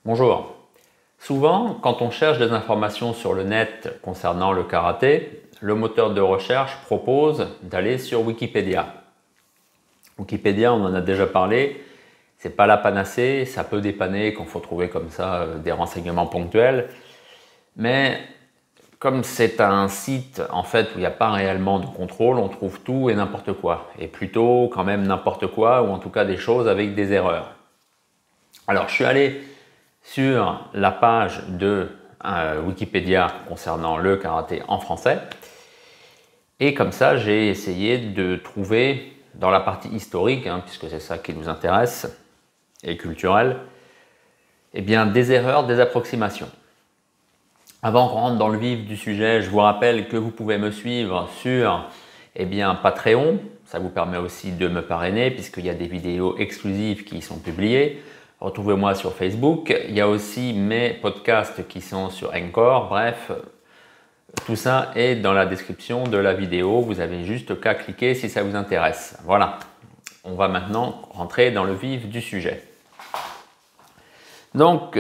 Bonjour. Souvent, quand on cherche des informations sur le net concernant le karaté, le moteur de recherche propose d'aller sur Wikipédia. Wikipédia, on en a déjà parlé, c'est pas la panacée, ça peut dépanner quand il faut trouver comme ça des renseignements ponctuels, mais comme c'est un site en fait où il n'y a pas réellement de contrôle, on trouve tout et n'importe quoi, et plutôt quand même n'importe quoi, ou en tout cas des choses avec des erreurs. Alors je suis allé sur la page de Wikipédia concernant le karaté en français, et comme ça j'ai essayé de trouver dans la partie historique, puisque c'est ça qui nous intéresse, et culturelle, eh bien, des erreurs, des approximations. Avant qu'on rentre dans le vif du sujet, je vous rappelle que vous pouvez me suivre sur Patreon. Ça vous permet aussi de me parrainer puisqu'il y a des vidéos exclusives qui sont publiées. Retrouvez-moi sur Facebook. Il y a aussi mes podcasts qui sont sur Anchor. Bref, tout ça est dans la description de la vidéo. Vous avez juste qu'à cliquer si ça vous intéresse. Voilà. On va maintenant rentrer dans le vif du sujet. Donc,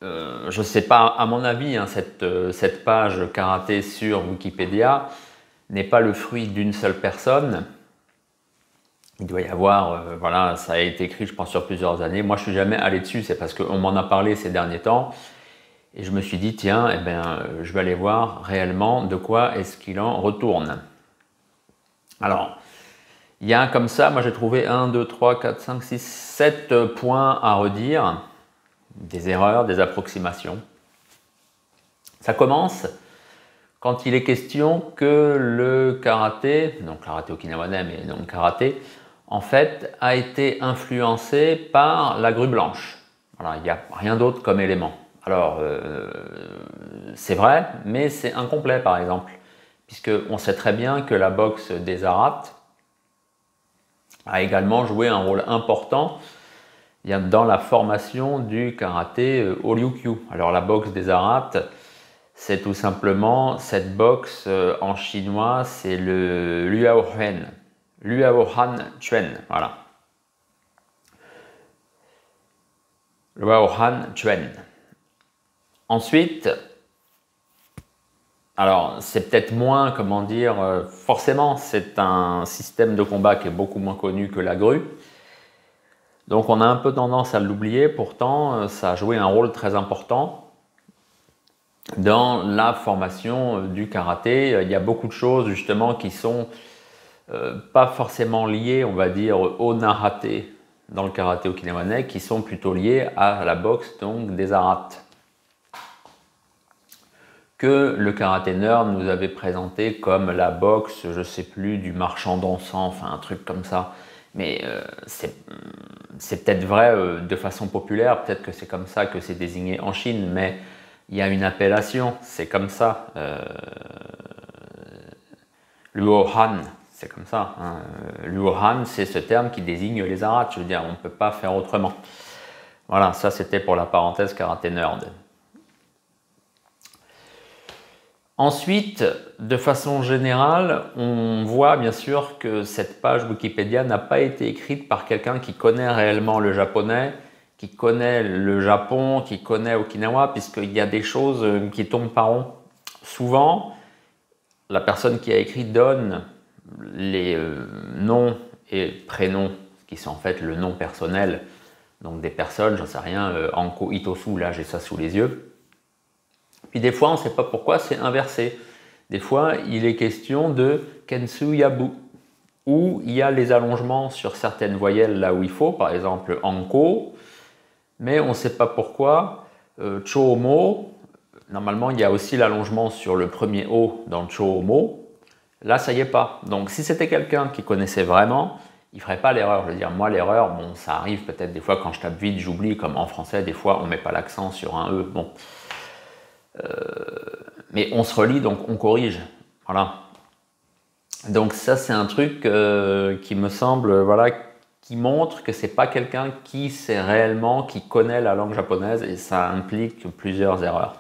je ne sais pas, à mon avis, cette page karaté sur Wikipédia n'est pas le fruit d'une seule personne. Il doit y avoir, voilà, ça a été écrit, je pense, sur plusieurs années. Moi, je ne suis jamais allé dessus, c'est parce qu'on m'en a parlé ces derniers temps. Et je me suis dit, tiens, je vais aller voir réellement de quoi est-ce qu'il en retourne. Alors, il y a comme ça, moi j'ai trouvé 1, 2, 3, 4, 5, 6, 7 points à redire. Des erreurs, des approximations. Ça commence quand il est question que le karaté, donc karaté okinawanais mais non karaté, en fait a été influencé par la grue blanche. Voilà, il n'y a rien d'autre comme élément. Alors c'est vrai, mais c'est incomplet par exemple, puisqu'on sait très bien que la boxe des Arhats a également joué un rôle important dans la formation du karaté Oryukyu. Alors la boxe des Arhats, c'est tout simplement cette boxe en chinois, c'est le Luohan. Luohan Chuen, voilà. Luohan Chuen. Ensuite, alors c'est peut-être moins, comment dire, forcément c'est un système de combat qui est beaucoup moins connu que la grue. Donc on a un peu tendance à l'oublier, pourtant ça a joué un rôle très important dans la formation du karaté. Il y a beaucoup de choses justement qui sont pas forcément liées, on va dire, au naraté dans le karaté okinawanais, qui sont plutôt liées à la boxe donc des Arhats, que le karaté nerd nous avait présenté comme la boxe, je sais plus, du marchand d'encens, enfin un truc comme ça. Mais c'est peut-être vrai de façon populaire, peut-être que c'est comme ça que c'est désigné en Chine, mais il y a une appellation, c'est comme ça. Luohan, c'est comme ça. Luohan, c'est ce terme qui désigne les Arhats, je veux dire, on ne peut pas faire autrement. Voilà, ça c'était pour la parenthèse karaté nerd. Ensuite, de façon générale, on voit bien sûr que cette page Wikipédia n'a pas été écrite par quelqu'un qui connaît réellement le japonais, qui connaît le Japon, qui connaît Okinawa, puisqu'il y a des choses qui tombent par rond. Souvent, la personne qui a écrit donne les noms et prénoms, qui sont en fait le nom personnel, donc des personnes, j'en sais rien, Anko Itosu, là j'ai ça sous les yeux. Puis des fois, on ne sait pas pourquoi, c'est inversé. Des fois, il est question de Kensu Yabu, où il y a les allongements sur certaines voyelles là où il faut, par exemple Anko, mais on ne sait pas pourquoi. Chomo, normalement, il y a aussi l'allongement sur le premier O dans Chomo. Là, ça y est pas. Donc, si c'était quelqu'un qui connaissait vraiment, il ne ferait pas l'erreur. Je veux dire, moi, l'erreur, bon, ça arrive peut-être des fois quand je tape vite, j'oublie, comme en français, des fois, on ne met pas l'accent sur un E. Bon. Mais on se relit, donc on corrige. Voilà. Donc ça, c'est un truc qui me semble, voilà, qui montre que c'est pas quelqu'un qui sait réellement, qui connaît la langue japonaise, et ça implique plusieurs erreurs.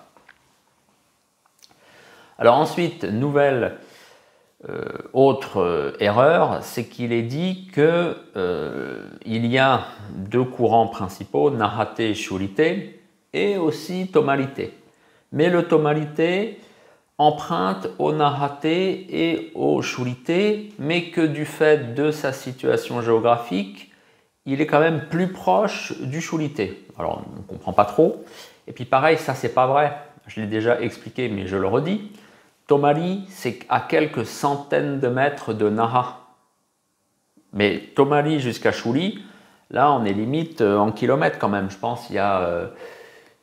Alors ensuite, nouvelle autre erreur, c'est qu'il est dit que il y a deux courants principaux, Narate et Shurite, et aussi Tomalité. Mais le Tomalité emprunte au Narate et au Shurite, mais que du fait de sa situation géographique, il est quand même plus proche du Shurite. Alors, on ne comprend pas trop. Et puis pareil, ça c'est pas vrai. Je l'ai déjà expliqué, mais je le redis. Tomari, c'est à quelques centaines de mètres de Naha. Mais Tomari jusqu'à Shuri, là on est limite en kilomètres quand même. Je pense qu'il y a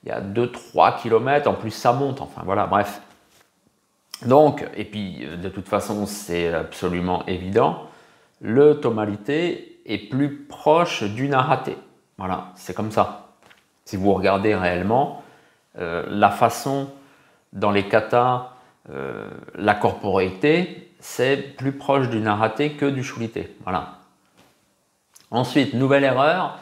2-3 kilomètres, en plus ça monte, enfin voilà, bref. Donc, et puis de toute façon c'est absolument évident, le Tomalité est plus proche du Narate. Voilà, c'est comme ça. Si vous regardez réellement, la façon dans les katas, la corporéité, c'est plus proche du Narate que du Shurite. Voilà. Ensuite, nouvelle erreur,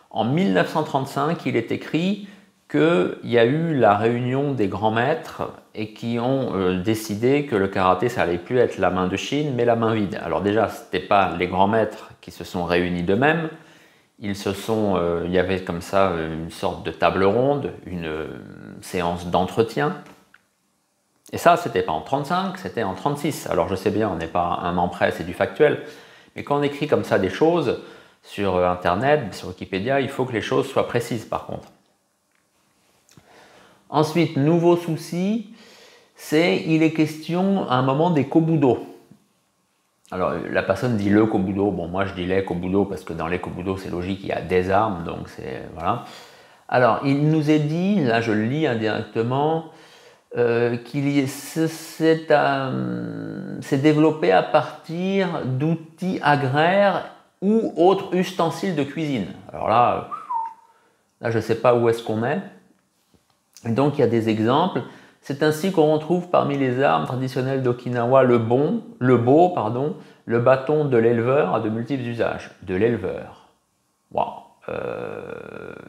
en 1935, il est écrit qu'il y a eu la réunion des grands maîtres et qui ont décidé que le karaté, ça allait plus être la main de Chine, mais la main vide. Alors déjà, ce n'était pas les grands maîtres qui se sont réunis d'eux-mêmes. Il y avait comme ça une sorte de table ronde, une séance d'entretien. Et ça, c'était pas en 35, c'était en 36. Alors je sais bien, on n'est pas un an près, c'est du factuel. Mais quand on écrit comme ça des choses sur Internet, sur Wikipédia, il faut que les choses soient précises par contre. Ensuite, nouveau souci, il est question à un moment des kobudo. Alors la personne dit le kobudo, bon moi je dis les kobudo parce que dans les kobudo c'est logique, il y a des armes, donc c'est voilà. Alors il nous est dit, là je le lis indirectement, c'est développé à partir d'outils agraires ou autres ustensiles de cuisine. Alors là je ne sais pas où est-ce qu'on est. Et donc il y a des exemples. C'est ainsi qu'on retrouve parmi les armes traditionnelles d'Okinawa le bo, le bâton de l'éleveur à de multiples usages. De l'éleveur. Waouh.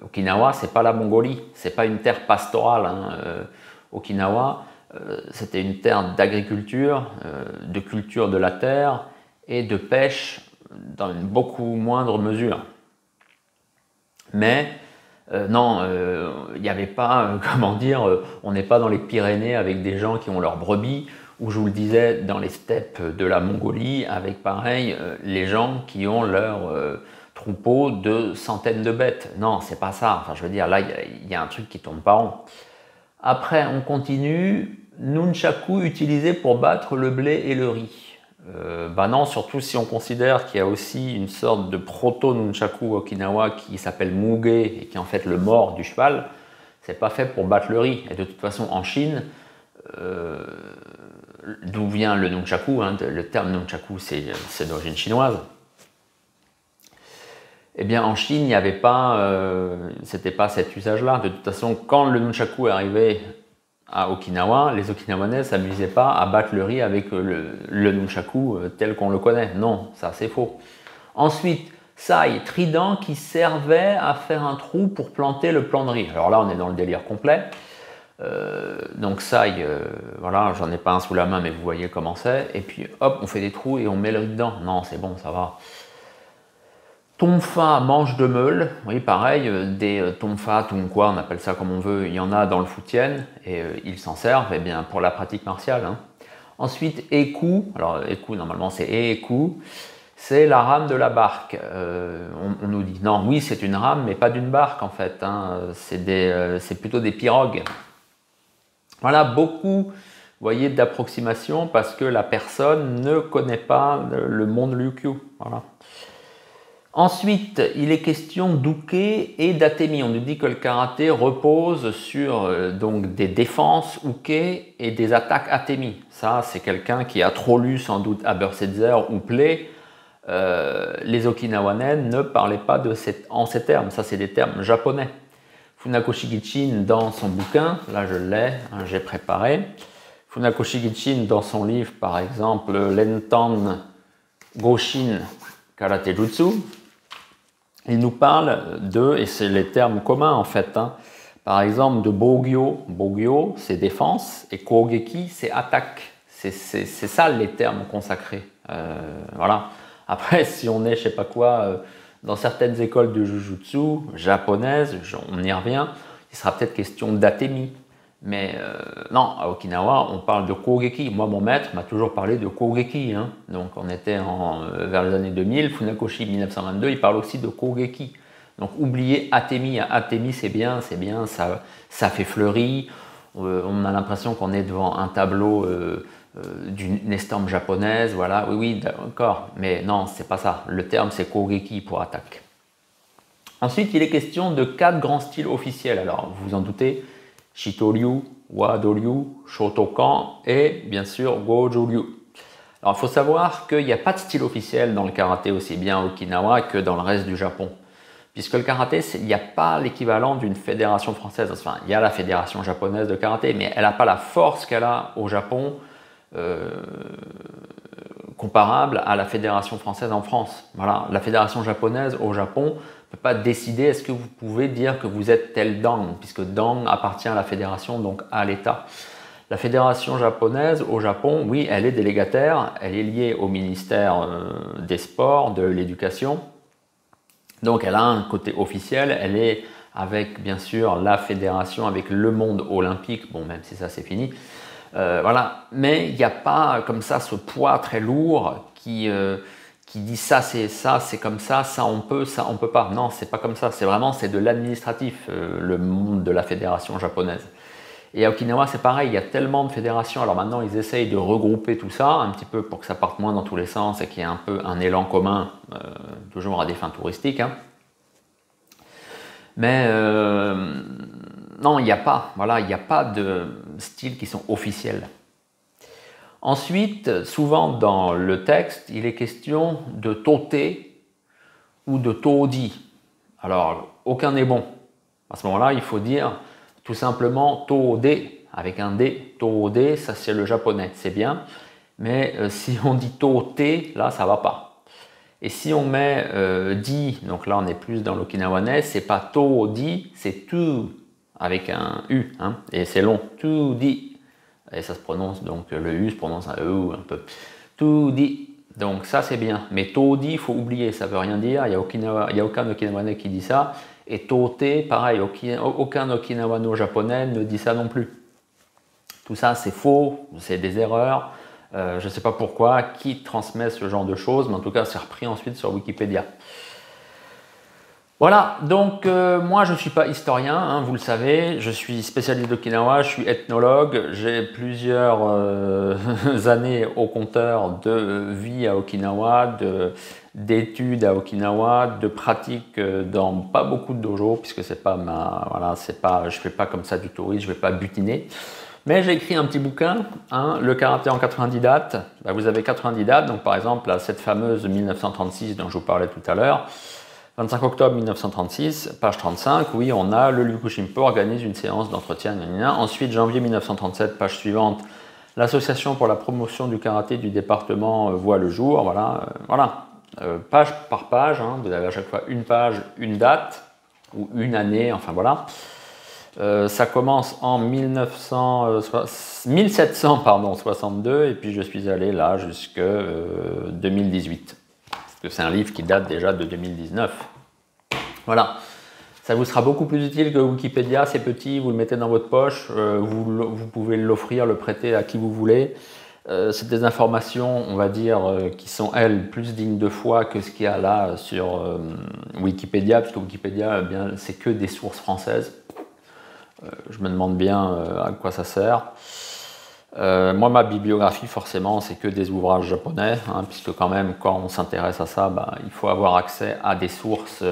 Okinawa, c'est pas la Mongolie, c'est pas une terre pastorale. Okinawa, c'était une terre d'agriculture, de culture de la terre et de pêche dans une beaucoup moindre mesure. Mais non, il n'y avait pas, on n'est pas dans les Pyrénées avec des gens qui ont leurs brebis, ou je vous le disais, dans les steppes de la Mongolie, avec pareil, les gens qui ont leurs troupeaux de centaines de bêtes. Non, c'est pas ça. Enfin, je veux dire, là, il y a un truc qui tourne pas rond. Après, on continue. Nunchaku utilisé pour battre le blé et le riz. Non, surtout si on considère qu'il y a aussi une sorte de proto-nunchaku Okinawa qui s'appelle muge et qui est en fait le mors du cheval. C'est pas fait pour battre le riz. Et de toute façon, en Chine, d'où vient le nunchaku, le terme nunchaku, c'est d'origine chinoise. Eh bien, en Chine, il n'y avait pas, c'était pas cet usage-là. De toute façon, quand le nunchaku est arrivé à Okinawa, les Okinawanais ne s'amusaient pas à battre le riz avec le nunchaku tel qu'on le connaît. Non, ça c'est faux. Ensuite, sai, trident qui servait à faire un trou pour planter le plant de riz. Alors là, on est dans le délire complet. Donc sai, voilà, j'en ai pas un sous la main, mais vous voyez comment c'est. Et puis hop, on fait des trous et on met le riz dedans. Non, c'est bon, ça va. Tonfa, manche de meule, oui pareil, des tonfa, tonkwa, on appelle ça comme on veut, il y en a dans le Fujian et ils s'en servent bien, pour la pratique martiale. Ensuite, eku, alors eku normalement c'est eku, c'est la rame de la barque. On nous dit non, oui c'est une rame mais pas d'une barque en fait, c'est plutôt des pirogues. Voilà, beaucoup, vous voyez, d'approximations parce que la personne ne connaît pas le monde Ryukyu. Voilà. Ensuite, il est question d'uke et d'atemi. On nous dit que le karaté repose sur donc des défenses uke et des attaques atemi. Ça, c'est quelqu'un qui a trop lu sans doute Abersetzer ou Play. Les Okinawanais ne parlaient pas en ces termes. Ça, c'est des termes japonais. Funakoshi Gichin, dans son bouquin, là je l'ai, j'ai préparé. Funakoshi Gichin, dans son livre, par exemple, Lentan Goshin Karate Jutsu, il nous parle et c'est les termes communs en fait, par exemple de Bogyo. Bogyo, c'est défense, et Kogeki, c'est attaque. C'est ça les termes consacrés. Voilà. Après, si on est, je sais pas quoi, dans certaines écoles de Jujutsu japonaises, on y revient, il sera peut-être question d'Atemi. Mais non, à Okinawa, on parle de Kogeki. Moi, mon maître m'a toujours parlé de Kogeki. Hein. Donc, on était vers les années 2000. Funakoshi 1922, il parle aussi de Kogeki. Donc, oubliez Atemi. Atemi, c'est bien, ça fait fleurir. On a l'impression qu'on est devant un tableau d'une estampe japonaise. Voilà, oui, d'accord. Mais non, c'est pas ça. Le terme, c'est Kogeki pour attaque. Ensuite, il est question de 4 grands styles officiels. Alors, vous vous en doutez. Shitoryu, Wado-ryu, Shotokan et bien sûr Gojo-ryu. Alors il faut savoir qu'il n'y a pas de style officiel dans le karaté aussi bien à Okinawa que dans le reste du Japon. Puisque le karaté, il n'y a pas l'équivalent d'une fédération française. Enfin, il y a la fédération japonaise de karaté, mais elle n'a pas la force qu'elle a au Japon comparable à la fédération française en France. Voilà, la fédération japonaise au Japon ne peut pas décider est-ce que vous pouvez dire que vous êtes tel dang, puisque dang appartient à la fédération, donc à l'État. La fédération japonaise au Japon, oui, elle est délégataire, elle est liée au ministère des Sports, de l'Éducation. Donc elle a un côté officiel, elle est avec bien sûr la fédération, avec le monde olympique, bon même si ça c'est fini. Voilà, mais il n'y a pas comme ça ce poids très lourd qui dit ça c'est comme ça on peut pas. Non, c'est pas comme ça, c'est de l'administratif, le monde de la fédération japonaise. Et à Okinawa c'est pareil, il y a tellement de fédérations, alors maintenant ils essayent de regrouper tout ça un petit peu pour que ça parte moins dans tous les sens et qu'il y ait un peu un élan commun, toujours à des fins touristiques. Hein. Mais non, il n'y a pas, voilà, il n'y a pas de styles qui sont officiels. Ensuite, souvent dans le texte, il est question de tote ou de todi. Alors, aucun n'est bon. À ce moment-là, il faut dire tout simplement tode avec un D. Tode, ça c'est le japonais, c'est bien. Mais si on dit tote, là, ça ne va pas. Et si on met di, donc là on est plus dans l'okinawanais, c'est pas todi, c'est tu avec un U, hein, et c'est long, tu di. Et ça se prononce, donc le U se prononce un E un peu. Tu di. Donc ça c'est bien. Mais todi, il faut oublier, ça veut rien dire. Il n'y a aucun okinawanais qui dit ça. Et tote, pareil, aucun okinawano-japonais ne dit ça non plus. Tout ça c'est faux, c'est des erreurs. Je ne sais pas pourquoi, qui transmet ce genre de choses, mais en tout cas c'est repris ensuite sur Wikipédia. Voilà, donc moi je ne suis pas historien, hein, vous le savez, je suis spécialiste d'Okinawa, je suis ethnologue, j'ai plusieurs années au compteur de vie à Okinawa, d'études à Okinawa, de pratiques dans pas beaucoup de dojos, puisque c'est pas voilà, je fais pas comme ça du tourisme, je vais pas butiner. Mais j'ai écrit un petit bouquin, hein, le karaté en 90 dates. Ben, vous avez 90 dates, donc par exemple là, cette fameuse 1936 dont je vous parlais tout à l'heure. 25 octobre 1936, page 35, oui, on a le Ryokushinpo organise une séance d'entretien. Ensuite, janvier 1937, page suivante, l'association pour la promotion du karaté du département voit le jour. Voilà, page par page, hein, vous avez à chaque fois une page, une date ou une année, enfin voilà. Ça commence en 1762 et puis je suis allé là jusqu'à 2018. Parce que c'est un livre qui date déjà de 2019. Voilà. Ça vous sera beaucoup plus utile que Wikipédia, c'est petit, vous le mettez dans votre poche, vous pouvez l'offrir, le prêter à qui vous voulez. C'est des informations, on va dire, qui sont, elles, plus dignes de foi que ce qu'il y a là sur Wikipédia, puisque Wikipédia, eh bien, c'est que des sources françaises. Je me demande bien à quoi ça sert. Moi, ma bibliographie, forcément, c'est que des ouvrages japonais, hein, puisque quand même, quand on s'intéresse à ça, bah, il faut avoir accès à des sources,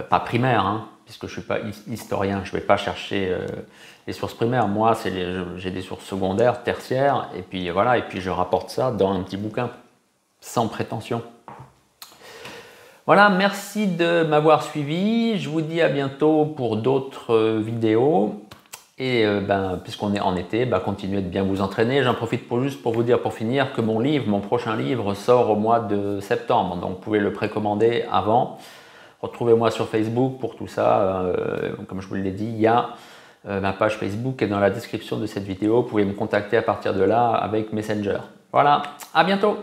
pas primaires, hein, puisque je ne suis pas historien, je ne vais pas chercher les sources primaires. Moi, j'ai des sources secondaires, tertiaires, et puis voilà, et puis je rapporte ça dans un petit bouquin, sans prétention. Voilà, merci de m'avoir suivi. Je vous dis à bientôt pour d'autres vidéos. Et puisqu'on est en été, continuez de bien vous entraîner. J'en profite juste pour vous dire, pour finir, que mon prochain livre sort au mois de septembre. Donc vous pouvez le précommander avant. Retrouvez-moi sur Facebook pour tout ça. Comme je vous l'ai dit, il y a ma page Facebook qui est dans la description de cette vidéo. Vous pouvez me contacter à partir de là avec Messenger. Voilà, à bientôt!